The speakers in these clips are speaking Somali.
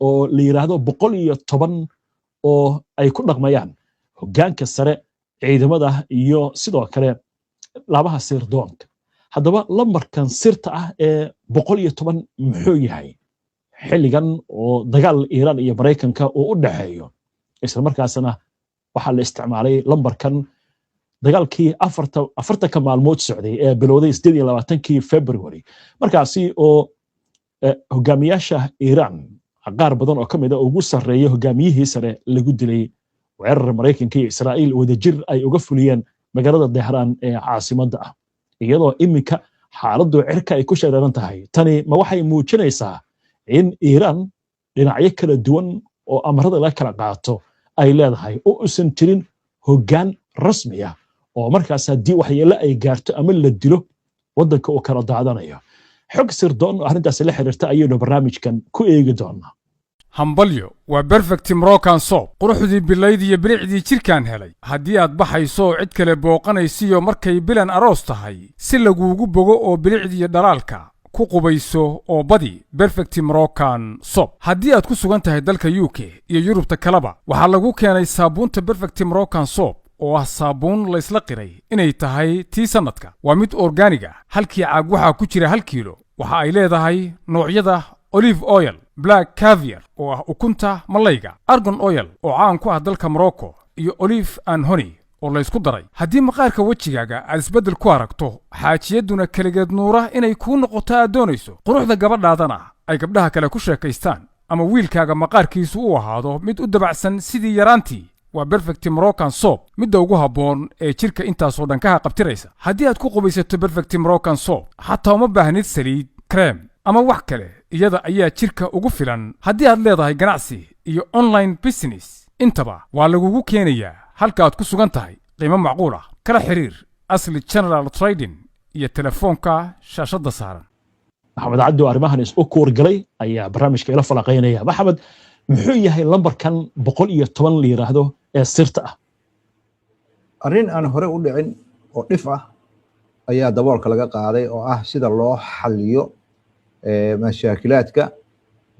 oo la yiraahdo 110 oo ay ku dhaqmayaan hoggaanka sare ciidamada iyo sidoo kale labaha sirdoonka haddaba lambarkan sirta ah ee 110 muxuu yahay xilligan oo dagaal Iran iyo Mareykanka oo u dhaxeeyo isla markaasna waxa la isticmaalay lambarkan dagaalkii afarta maalmood socday ee bilowday 28 February markaasi oo hogaamiyaasha Iran qaar badan oo kamid ah ugu sareeyay hogaamiyihii sare lagu dilay weerar Mareykanka iyo Israa'iil wadajir ay uga fuliyeen magaalada Tehran ee caasimadda ah iyadoo imika xaaladdu cirka ay ku sheeran tahay tani ma waxay muujinaysaa in Iran dhinacyo kala duwan oo amarada la kala qaato ay leedahay oo uusan jirin hoggaan rasmi ah oo markaas haddii waxyeello ay gaarto ama la dilo waddanka oo kala daadanayo xog sirdoon oo arrintaas la xiriirta ayaynu barnaamijkan ku eegi doonaa hambalyo waa perfect Moroccan soap quruxdii bilayd iyo bilicdii jirkaan helay haddii aad baxayso cid kale booqanaysiyo markay bilan aroos tahay si laguugu bogo oo bilicdii dhalaalka ku qubayso oo badi perfect Moroccan soap haddii aad ku sugan tahay dalka UK iyo Yurubta kaleba waxaa lagu keenay saabuunta perfect Moroccan soap oo ah saabuun la isla qiray inay tahay tii sanadka waa mid organic ah halkii caag waxaa ku jira 1 kiilo waxa ay leedahay noocyada olive oil black caviar oo ah ukunta malayga argan oil oo caan ku ah dalka Morocco iyo olive and honey oo la isku daray haddii maqaarka wajigaaga aad isbedel ku aragto xaajiyaduna kaligeed nuura inay kuu noqoto aad doonayso quruxda gabadhaadana ay gabdhaha kale ku sheekaystaan ama wiilkaaga maqaarkiisu u ahaado mid u dabacsan sidii yaraantii waa perfect Moroccan soap midda ugu habboon ee jirka intaasoo dhan ka qabtiraysa haddii aad ku qubaysato perfect Moroccan soap xataa uma baahnid saliid cream ama wax kale iyada ayaa jirka ugu filan haddii aad leedahay ganacsi iyo online business intaba waa lagugu keenayaa halka aad ku sugan tahay qiimo macquul ah kala xiriir asli general trading iyo telefoonka shaashada saaran maxamed cabdi arrimahan is u koorgalay ayaa barnaamijka ila falaqeynaya maxamed muxuu yahay lambarkan 110 la yiraahdo ee sirta ah arrin aan hore u dhicin oo dhif ah ayaa daboolka laga qaaday oo ah sida loo xalliyo mashaakilaadka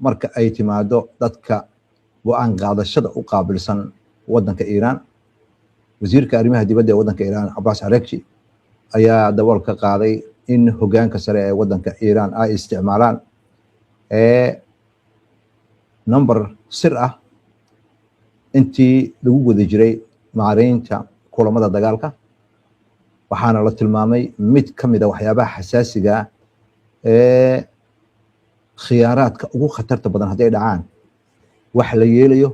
marka ay timaado dadka go'aan qaadashada u qaabilsan waddanka Iran wasiirka arrimaha dibadda ee waddanka Iran Abbas Araghchi ayaa daboolka qaaday in hoggaanka sare ee waddanka Iran ay isticmaalaan number sir ah intii lagu wada jiray maareynta kulamada dagaalka waxaana la tilmaamay mid ka mid ah waxyaabaha xasaasiga ee khiyaaraadka ugu khatarta badan hadday dhacaan wax la yeelayo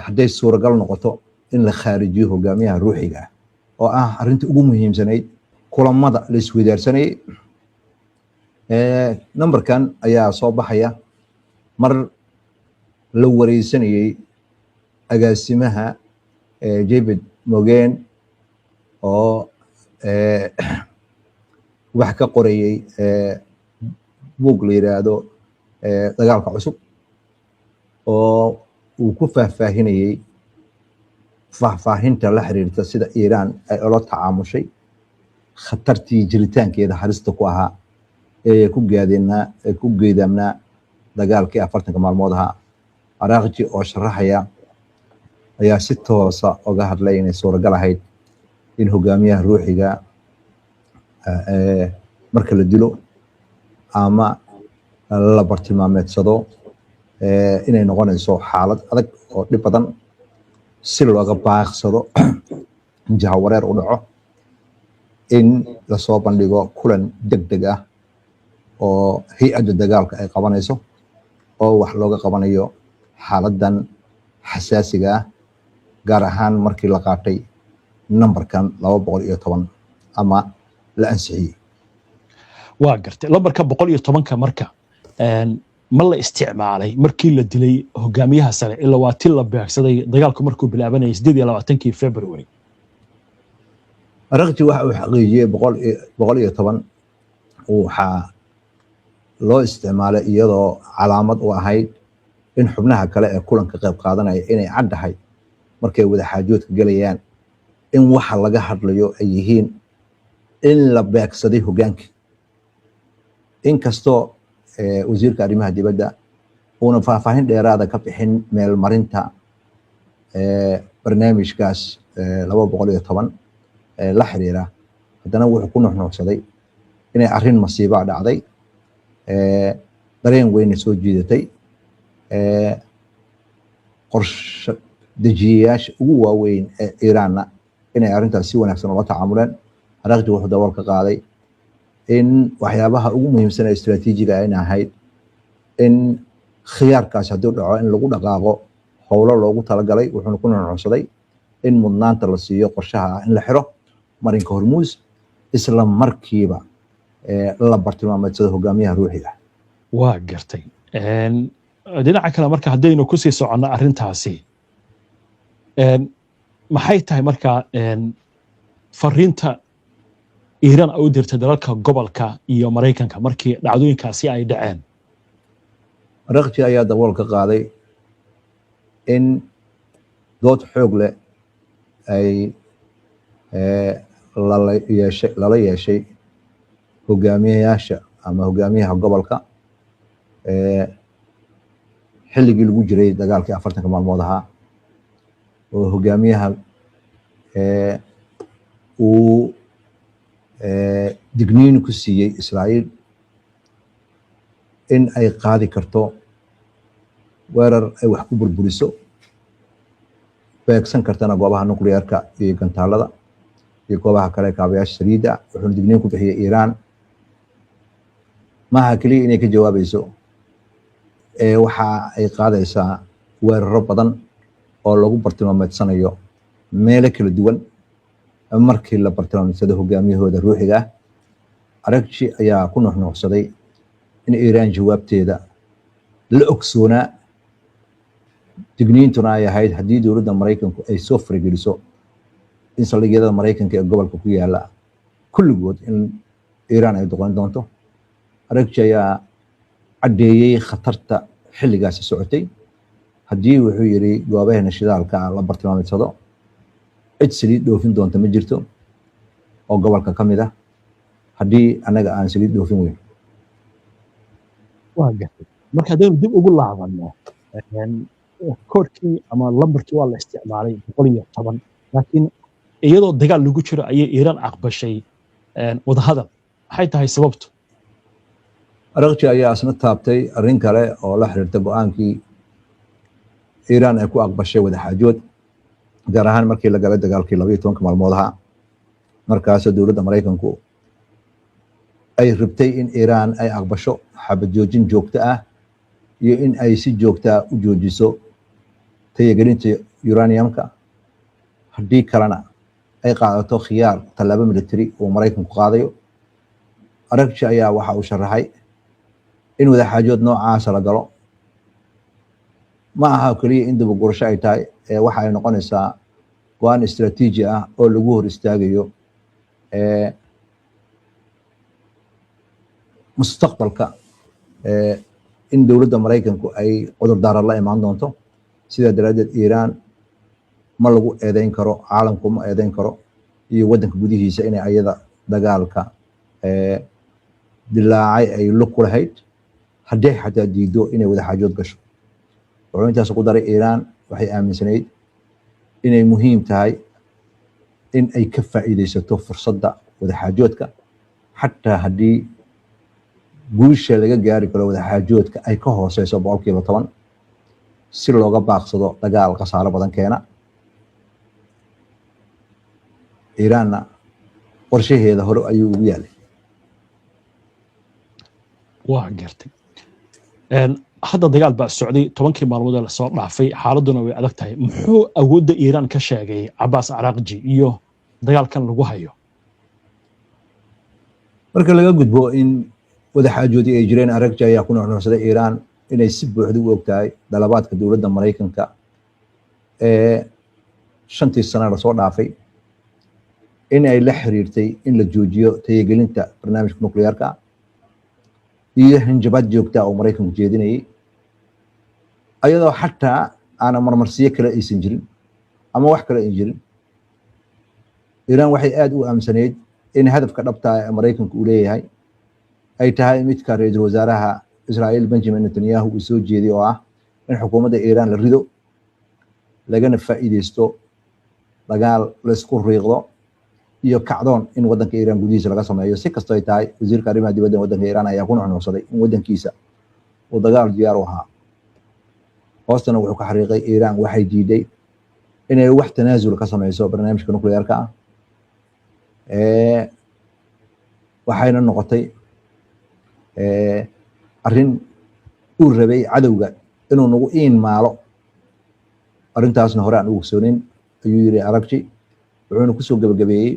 hadday suuragal noqoto in la khaarijiyo hogaamiyaha ruuxiga ah oo ah arrinta ugu muhiimsanayd kulamada la isweydaarsanayay numberkan ayaa soo baxaya mar la wareysanayay agaasimaha David Mogen oo wax ka qorayay buug la yiraahdo dagaalka cusub oo uu ku faahfaahinayay faahfaahinta la xiriirta sida Iran ay ula tacaamushay khatartii jiritaankeeda harista ku ahaa ee ku geedamnaa dagaalkii 40 maalmood ahaa Araghchi oo sharaxaya ayaa si toosa uga hadlay inay suuragal ahayd in hogaamiyaha ruuxiga marka la dilo ama la bartilmaameedsado inay noqonayso xaalad adag oo dhib badan si looga baaqsado jahawareer u dhaco in la soo bandhigo kulan degdeg ah oo hay'adda dagaalka ay qabanayso oo wax looga qabanayo xaaladan xasaasiga ah gaar ahaan markii la qaatay numberkan 210 ama la ansixiyay waa gartay lambarka 110ka marka ma la isticmaalay markii la dilay hogaamiyaha sare ilaa waa til la beegsaday dagaalku markuu bilaabanayay 28 February Araghchi waxa uu xaqiijiyay 110 waxa loo isticmaalay iyadoo calaamad u ahayd in xubnaha kale ee kulanka qayb qaadanaya inay caddahay markay wada xaajoodka galayaan in waxa laga hadlayo ay yihiin in la beegsaday hoggaanka inkastoo wasiirka arrimaha dibadda una faahfaahin dheeraada ka bixin meel marinta barnaamijkaas 210 la xiriira haddana wuxuu ku nuxnuuxsaday inay arrin masiiba dhacday dareen weyna soo jiidatay qorshe dejiyayaasha ugu waaweyn ee Iiraanna inay arrintaas si wanaagsan ula tacaamuleen Araghchi wuxuu dabool ka qaaday in waxyaabaha ugu muhiimsan ee istiraatiijiga ay ahayd in khiyaarkaas hadduu dhaco in lagu dhaqaaqo howlo loogu talagalay wuxuuna ku nuxnuuxsaday in mudnaanta la siiyo qorshaha in la xiro marinka Hormuz isla markiiba la bartilmaameedsado hogaamiyaha ruuxiga waa gartay dhinaca kale marka haddaynu ku sii soconno arrintaasi maxay tahay marka fariinta Iiraan ay u dirtay dalalka gobolka iyo Mareykanka markii dhacdooyinkaasi ay dhaceen Araghchi ayaa dabool ka qaaday in dood xoog leh ay lala yeeshay hogaamiyayaasha ama hogaamiyaha gobolka xilligii lagu jiray dagaalkii 40 maalmood ahaa oo hogaamiyaha uu digniin ku siiyey Israa'iil in ay qaadi karto weerar ay wax ku burburiso beegsan kartana goobaha nukliyeerka iyo gantaalada iyo goobaha kale kaabayaasha saliidda wuxuuna digniin ku bixiyey Iiraan maaha kaliya inay ka jawaabayso waxa ay qaadaysaa weeraro badan oo lagu bartilmaameedsanayo meelo kala duwan markii la bartilmaameedsado hogaamiyahooda ruuxiga Araghchi ayaa ku nuxnuuxsaday in Iiraan jawaabteeda la ogsoonaa digniintuna ay ahayd haddii dowladda Mareykanku ay soo farageliso in saldhigyada Mareykanka ee gobolka ku yaala kulligood in Iiraan ay doqon doonto Araghchi ayaa caddeeyey khatarta xilligaasi socotay haddii wuxuu yiri goobaheena shidaalka la bartilmaameedsado cid saliid dhoofin doonta ma jirto oo gobolka ka mid ah haddii anaga aan saliid dhoofin weyn waa gartay marka haddaynu dib ugu laabanno koodkii ama lambarkii waa la isticmaalay 110 laakiin iyadoo dagaal lagu jiro ayay Iiraan aqbashay wadahadal maxay tahay sababtu Araghchi ayaa asna taabtay arrin kale oo la xiriirta go'aankii Iiraan ay ku aqbashay wadaxaajood gaar ahaan markii la galay dagaalkii 12 maalmood ahaa markaas dowladda Mareykanku ay rabtay in Iiraan ay aqbasho xabad joojin joogto ah iyo in ay si joogto ah u joojiso tayagelinta uraniumka haddii kalena ay qaadato khiyaar talaabo military oo Mareykanku qaadayo Araghchi ayaa waxa uu sharaxay in wadaxaajood noocaas la galo ma aha kaliya in dib u gurasho ay tahay waxa ay noqonaysaa go'aan istiraatiiji ah oo lagu hor istaagayo mustaqbalka in dowladda Mareykanku ay cudurdaar la imaan doonto sida daradeed Iiraan ma lagu eedeyn karo caalamku ma eedeyn karo iyo wadanka gudihiisa inay ayada dagaalka dilaacay ay lug ku lahayd haddii xataa diido inay wadaxaajood gasho wuxuu intaas ku daray Iiraan waxay aaminsanayd inay muhiim tahay in ay ka faa'iideysato fursadda wadaxaajoodka xataa haddii guusha laga gaari karo wadaxaajoodka ay ka hooseyso 10% si looga baaqsado dagaal khasaaro badan keena Iiraanna qorshaheeda hore ayuu ugu yaalay waa gartay hadda dagaal baa socday 10 maalmood la soo dhaafay xaaladuna way adag tahay muxuu awoodda Iiraan ka sheegay Abbas Araghchi iyo dagaalkan lagu hayo marka laga gudbo in wadaxaajoodii ay jireen Araghchi ayaa ku nuxnuuxsaday Iiraan inay si buuxda u ogtahay dalabaadka dowladda Mareykanka shantii sano la soo dhaafay in ay la xiriirtay in la joojiyo tayagelinta barnaamijka nukliyeerka iyo hanjabaad joogta oo Mareykanku jeedinayay ayadoo xataa aan marmarsiyo kale aysan jirin ama wax kale ay jirin Iiraan waxay aad u aaminsaneyd in hadafka dhabta ah ee Mareykanku uu leeyahay ay tahay midka ra'iisul wasaaraha Israa'iil Benjamin Netanyahu uu soo jeeday oo ah in xukuumadda Iiraan la rido lagana faa'iideysto dagaal la isku riiqdo iyo kacdoon in waddanka Iiraan gudihiisa laga sameeyo si kastoo ay tahay wasiirka arrimaha dibadda waddanka Iiraan ayaa ku nuuxnuuxsaday in waddankiisa uu dagaal diyaar u ahaa hoostana wuxuu ka xariiqay Iiraan waxay diiday inay wax tanaasul ka sameyso barnaamijka nukliyeerka ah waxayna noqotay arrin uu rabay cadowga inuu nagu maalo arrintaasna hore aan ugu ogsoonin ayuu yiri Aragji wuxuuna kusoo gabagabeeyey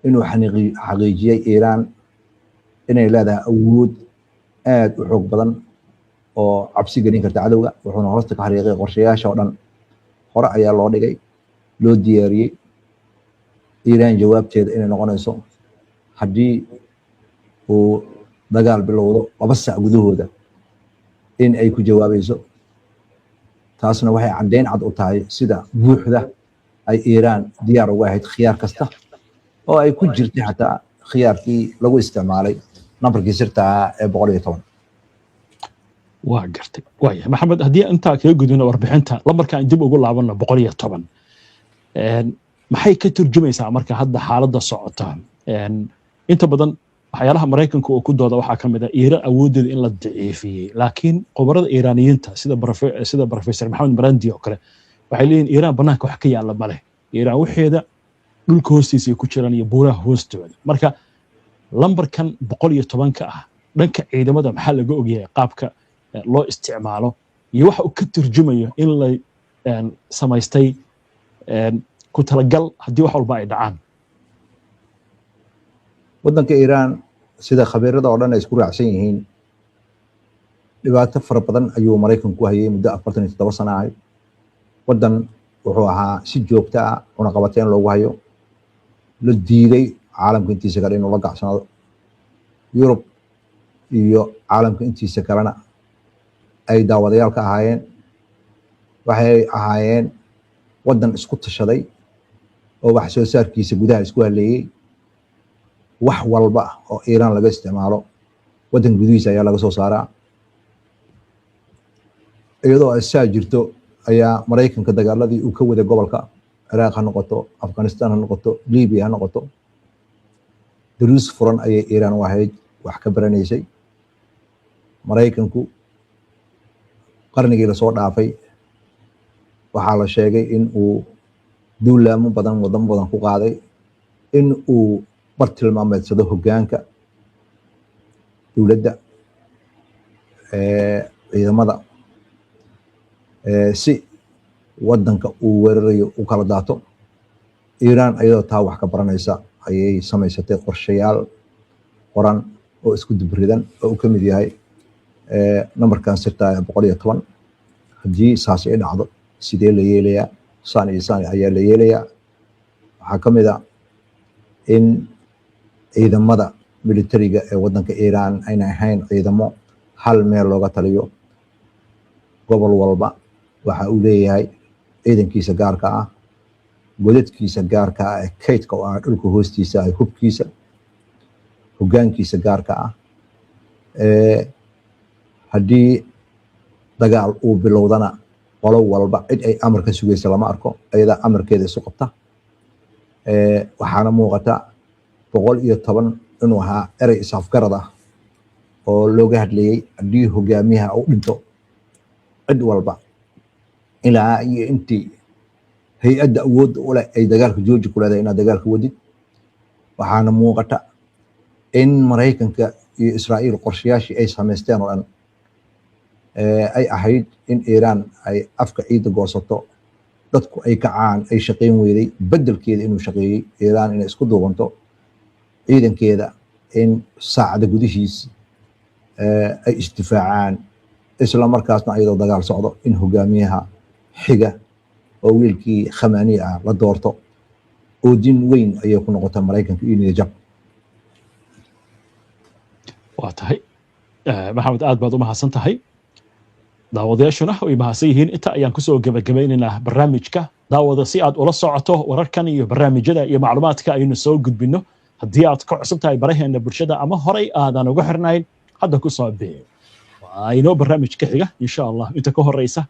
inuu xaqiijiyay Iiraan inay leedahay awood aad u xoog badan oo cabsi gelin karta cadowga wuxuuna hoosta ka xariiqay qorshayaasha oo dhan hore ayaa loo dhigay loo diyaariyey Iiraan jawaabteeda inay noqonayso haddii uu dagaal bilowdo 2 saac gudahooda in ay ku jawaabayso taasna waxay caddeyn cad u tahay sida buuxda ay Iiraan diyaar uga ahayd khiyaar kasta oo ay ku jirtay xataa khiyaarkii lagu isticmaalay nambarkii sirta ee 110 waa gartay waaya maxamed haddii intaa kaga gudubno warbixinta lambarkan dib ugu laabano 110 maxay ka turjumaysaa marka hadda xaaladda socota inta badan waxyaalaha Mareykanka oo ku dooda waxaa kamid ah Iiraan awoodeeda in la daciifiyay laakiin qobarada Iiraaniyiinta sida Professor Maxamed Marandi oo kale waxay leeyihiin Iiraan banaanka wax ka yaala male Iiraan waxeeda dhulka hoostiisa ku jiraan iyo buuraha hoostooda marka lambarkan 110 ka ah dhanka ciidamada maxaa laga ogyahay qaabka loo isticmaalo iyo waxa uu ka turjumayo in la samaystay ku talagal haddii wax walba ay dhacaan waddanka Iiraan sida khabiirada oo dhan ay isku raacsan yihiin dhibaato fara badan ayuu Mareykanku ku hayay muddo 47 sano ah waddan wuxuu ahaa si joogto ah cunaqabateyn loogu hayo la diiday caalamka intiisa kale inuu la gacsanaado Yurub iyo caalamka intiisa kalena ay daawadayaal ka ahaayeen waxay ahaayeen waddan isku tashaday oo wax soo saarkiisa gudaha isku haleeyay wax walba oo Iiraan laga isticmaalo waddan gudihiisa ayaa laga soo saaraa iyadoo ay saa jirto ayaa Mareykanka dagaaladii uu ka waday gobolka Iraq ha noqoto Afghanistan ha noqoto Libya ha noqoto duruus furan ayay Iiraan u ahayd wax ka baranaysay Mareykanku qarnigii la soo dhaafay waxaa la sheegay in uu duulaamo badan wadan badan ku qaaday in uu bartilmaameedsado hoggaanka dowladda ciidamada si waddanka uu weerarayo u kala daato Iiraan ayadoo taa wax ka baranaysa ayay samaysatay qorshayaal qoran oo isku dubridan oo uu ka mid yahay nambarkan sirta 110 haddii saas ay dhacdo sidee la yeelayaa saan iyo saan ayaa la yeelayaa waxaa ka mid ah in ciidamada militariga ee waddanka Iiraan ayna ahayn ciidamo hal meel looga taliyo gobol walba waxa uu leeyahay ciidankiisa gaarka ah godadkiisa gaarka ah ee kaydka oo ah dhulka hoostiisa ay hubkiisa hoggaankiisa gaarka ah haddii dagaal uu bilowdana qolo walba cid ay amar ka sugaysa lama arko ayada amarkeeda isu qabta waxaana muuqata 110 inuu ahaa erey isafgarad ah oo looga hadlayay haddii hogaamiyaha uu dhinto cid walba ilaa iyo intii hay-adda awoodda u leh ay dagaalka jooji ku leedahay inaad dagaalka wadid waxaana muuqata in Mareykanka iyo Israa'iil qorshayaashii ay samaysteen oo dhan ay ahayd in Iiraan ay afka ciida goosato dadku ay kacaan ay shaqeyn weyday bedelkeeda inuu shaqeeyay Iiraan inay isku duubanto ciidankeeda in saacada gudihiis ay istifaacaan isla markaasna ayadoo dagaal socdo in hogaamiyaha xiga oo wiilkii Khamenei ah la doorto oo din weyn ayay ku noqotay Mareykanka iyo niyad-jab waa tahay maxamed aad baad u mahadsan tahay daawadayaashuna way mahadsan yihiin inta ayaan kusoo gabagabaynaynaa barnaamijka daawada si aad ula socoto wararkan iyo barnaamijyada iyo macluumaadka aynu soo gudbino haddii aad ka cusub tahay baraheena bulshada ama horay aadan uga xirnayn hadda ku soo biir inoo barnaamij ka xiga insha allah inta ka horeysa